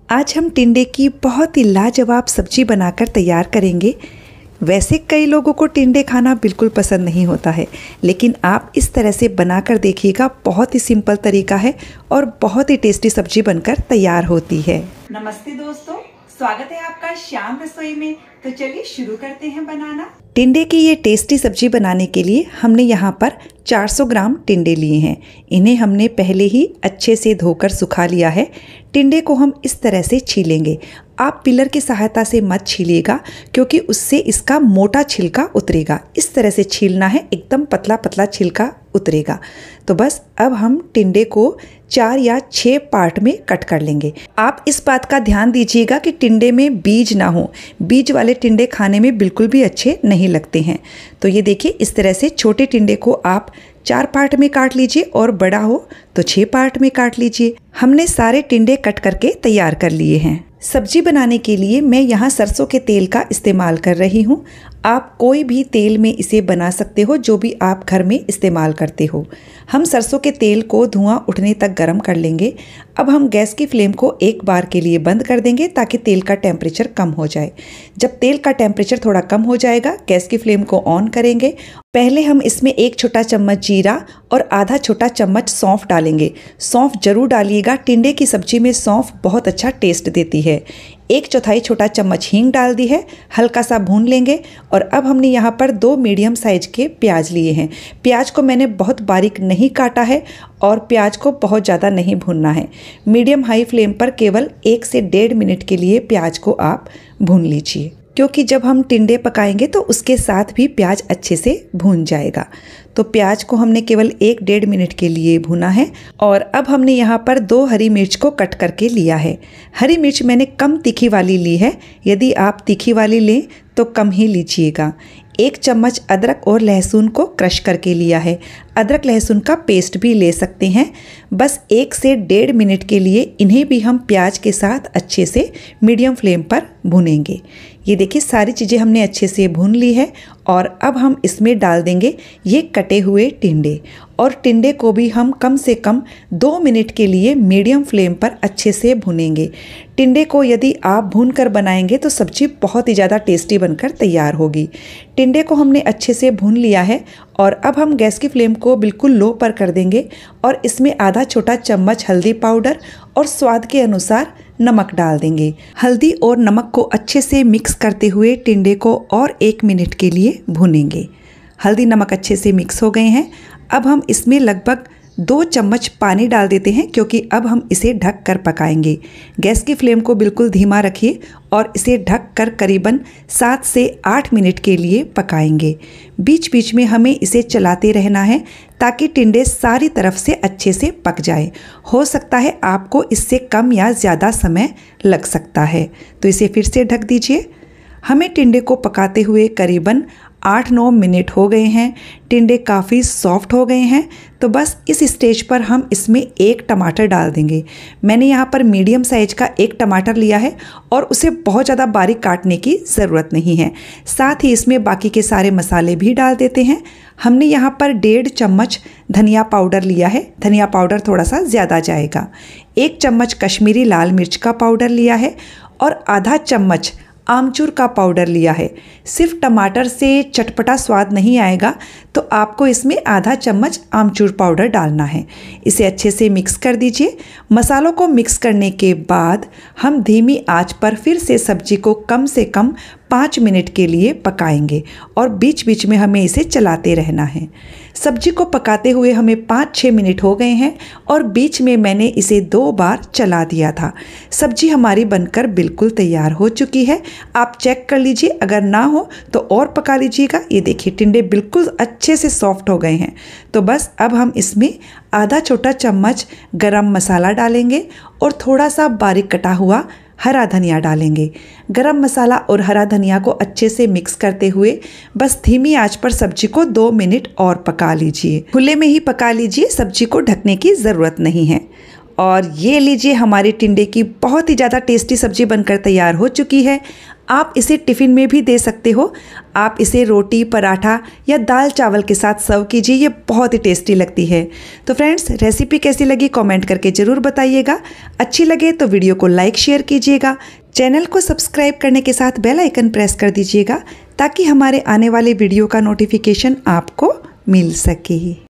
आज हम टिंडे की बहुत ही लाजवाब सब्जी बनाकर तैयार करेंगे। वैसे कई लोगों को टिंडे खाना बिल्कुल पसंद नहीं होता है, लेकिन आप इस तरह से बनाकर देखिएगा। बहुत ही सिंपल तरीका है और बहुत ही टेस्टी सब्जी बनकर तैयार होती है। नमस्ते दोस्तों, स्वागत है आपका श्याम रसोई में। तो चलिए शुरू करते हैं बनाना। टिंडे की ये टेस्टी सब्जी बनाने के लिए हमने यहाँ पर 400 ग्राम टिंडे लिए हैं। इन्हें हमने पहले ही अच्छे से धोकर सुखा लिया है। टिंडे को हम इस तरह से छीलेंगे। आप पिलर की सहायता से मत छीलिएगा, क्योंकि उससे इसका मोटा छिलका उतरेगा। इस तरह से छीलना है, एकदम पतला पतला छिलका उतरेगा। तो बस अब हम टिंडे को 4 या 6 पार्ट में कट कर लेंगे। आप इस बात का ध्यान दीजिएगा कि टिंडे में बीज ना हो। बीज वाले टिंडे खाने में बिल्कुल भी अच्छे नहीं लगते हैं। तो ये देखिए, इस तरह से छोटे टिंडे को आप 4 पार्ट में काट लीजिए और बड़ा हो तो 6 पार्ट में काट लीजिए। हमने सारे टिंडे कट करके तैयार कर लिए हैं। सब्जी बनाने के लिए मैं यहाँ सरसों के तेल का इस्तेमाल कर रही हूँ। आप कोई भी तेल में इसे बना सकते हो, जो भी आप घर में इस्तेमाल करते हो। हम सरसों के तेल को धुआं उठने तक गर्म कर लेंगे। अब हम गैस की फ्लेम को एक बार के लिए बंद कर देंगे, ताकि तेल का टेम्परेचर कम हो जाए। जब तेल का टेम्परेचर थोड़ा कम हो जाएगा, गैस की फ्लेम को ऑन करेंगे। पहले हम इसमें 1 छोटा चम्मच जीरा और आधा छोटा चम्मच सौंफ डालेंगे। सौंफ जरूर डालिएगा, टिंडे की सब्जी में सौंफ बहुत अच्छा टेस्ट देती है। 1/4 छोटा चम्मच हींग डाल दी है। हल्का सा भून लेंगे। और अब हमने यहाँ पर 2 मीडियम साइज के प्याज लिए हैं। प्याज को मैंने बहुत बारीक नहीं काटा है और प्याज को बहुत ज़्यादा नहीं भूनना है। मीडियम हाई फ्लेम पर केवल 1 से 1.5 मिनट के लिए प्याज को आप भून लीजिए, क्योंकि जब हम टिंडे पकाएंगे तो उसके साथ भी प्याज अच्छे से भून जाएगा। तो प्याज को हमने केवल 1-1.5 मिनट के लिए भुना है। और अब हमने यहाँ पर 2 हरी मिर्च को कट करके लिया है। हरी मिर्च मैंने कम तीखी वाली ली है। यदि आप तीखी वाली लें तो कम ही लीजिएगा। 1 चम्मच अदरक और लहसुन को क्रश करके लिया है। अदरक लहसुन का पेस्ट भी ले सकते हैं। बस 1 से 1.5 मिनट के लिए इन्हें भी हम प्याज के साथ अच्छे से मीडियम फ्लेम पर भुनेंगे। ये देखिए, सारी चीज़ें हमने अच्छे से भून ली है। और अब हम इसमें डाल देंगे ये कटे हुए टिंडे। और टिंडे को भी हम कम से कम 2 मिनट के लिए मीडियम फ्लेम पर अच्छे से भुनेंगे। टिंडे को यदि आप भून कर बनाएंगे तो सब्जी बहुत ही ज़्यादा टेस्टी बनकर तैयार होगी। टिंडे को हमने अच्छे से भून लिया है। और अब हम गैस की फ्लेम को बिल्कुल लो पर कर देंगे और इसमें आधा छोटा चम्मच हल्दी पाउडर और स्वाद के अनुसार नमक डाल देंगे। हल्दी और नमक को अच्छे से मिक्स करते हुए टिंडे को और 1 मिनट के लिए भूनेंगे। हल्दी नमक अच्छे से मिक्स हो गए हैं। अब हम इसमें लगभग 2 चम्मच पानी डाल देते हैं, क्योंकि अब हम इसे ढक कर पकाएंगे। गैस की फ्लेम को बिल्कुल धीमा रखिए और इसे ढक कर करीबन 7 से 8 मिनट के लिए पकाएंगे। बीच बीच में हमें इसे चलाते रहना है, ताकि टिंडे सारी तरफ से अच्छे से पक जाए। हो सकता है आपको इससे कम या ज़्यादा समय लग सकता है। तो इसे फिर से ढक दीजिए। हमें टिंडे को पकाते हुए करीबन 8-9 मिनट हो गए हैं। टिंडे काफ़ी सॉफ्ट हो गए हैं। तो बस इस स्टेज पर हम इसमें 1 टमाटर डाल देंगे। मैंने यहाँ पर मीडियम साइज का 1 टमाटर लिया है और उसे बहुत ज़्यादा बारीक काटने की ज़रूरत नहीं है। साथ ही इसमें बाकी के सारे मसाले भी डाल देते हैं। हमने यहाँ पर 1.5 चम्मच धनिया पाउडर लिया है। धनिया पाउडर थोड़ा सा ज़्यादा जाएगा। 1 चम्मच कश्मीरी लाल मिर्च का पाउडर लिया है और आधा चम्मच आमचूर का पाउडर लिया है। सिर्फ टमाटर से चटपटा स्वाद नहीं आएगा, तो आपको इसमें आधा चम्मच आमचूर पाउडर डालना है। इसे अच्छे से मिक्स कर दीजिए। मसालों को मिक्स करने के बाद हम धीमी आंच पर फिर से सब्जी को कम से कम 5 मिनट के लिए पकाएंगे और बीच बीच में हमें इसे चलाते रहना है। सब्जी को पकाते हुए हमें 5-6 मिनट हो गए हैं और बीच में मैंने इसे 2 बार चला दिया था। सब्जी हमारी बनकर बिल्कुल तैयार हो चुकी है। आप चेक कर लीजिए, अगर ना हो तो और पका लीजिएगा। ये देखिए, टिंडे बिल्कुल अच्छे से सॉफ्ट हो गए हैं। तो बस अब हम इसमें आधा छोटा चम्मच गरम मसाला डालेंगे और थोड़ा सा बारीक कटा हुआ हरा धनिया डालेंगे। गरम मसाला और हरा धनिया को अच्छे से मिक्स करते हुए बस धीमी आंच पर सब्जी को 2 मिनट और पका लीजिए। खुले में ही पका लीजिए, सब्जी को ढकने की ज़रूरत नहीं है। और ये लीजिए, हमारी टिंडे की बहुत ही ज़्यादा टेस्टी सब्जी बनकर तैयार हो चुकी है। आप इसे टिफ़िन में भी दे सकते हो। आप इसे रोटी, पराठा या दाल चावल के साथ सर्व कीजिए, ये बहुत ही टेस्टी लगती है। तो फ्रेंड्स, रेसिपी कैसी लगी कमेंट करके ज़रूर बताइएगा। अच्छी लगे तो वीडियो को लाइक शेयर कीजिएगा। चैनल को सब्सक्राइब करने के साथ बेल आइकन प्रेस कर दीजिएगा ताकि हमारे आने वाले वीडियो का नोटिफिकेशन आपको मिल सके।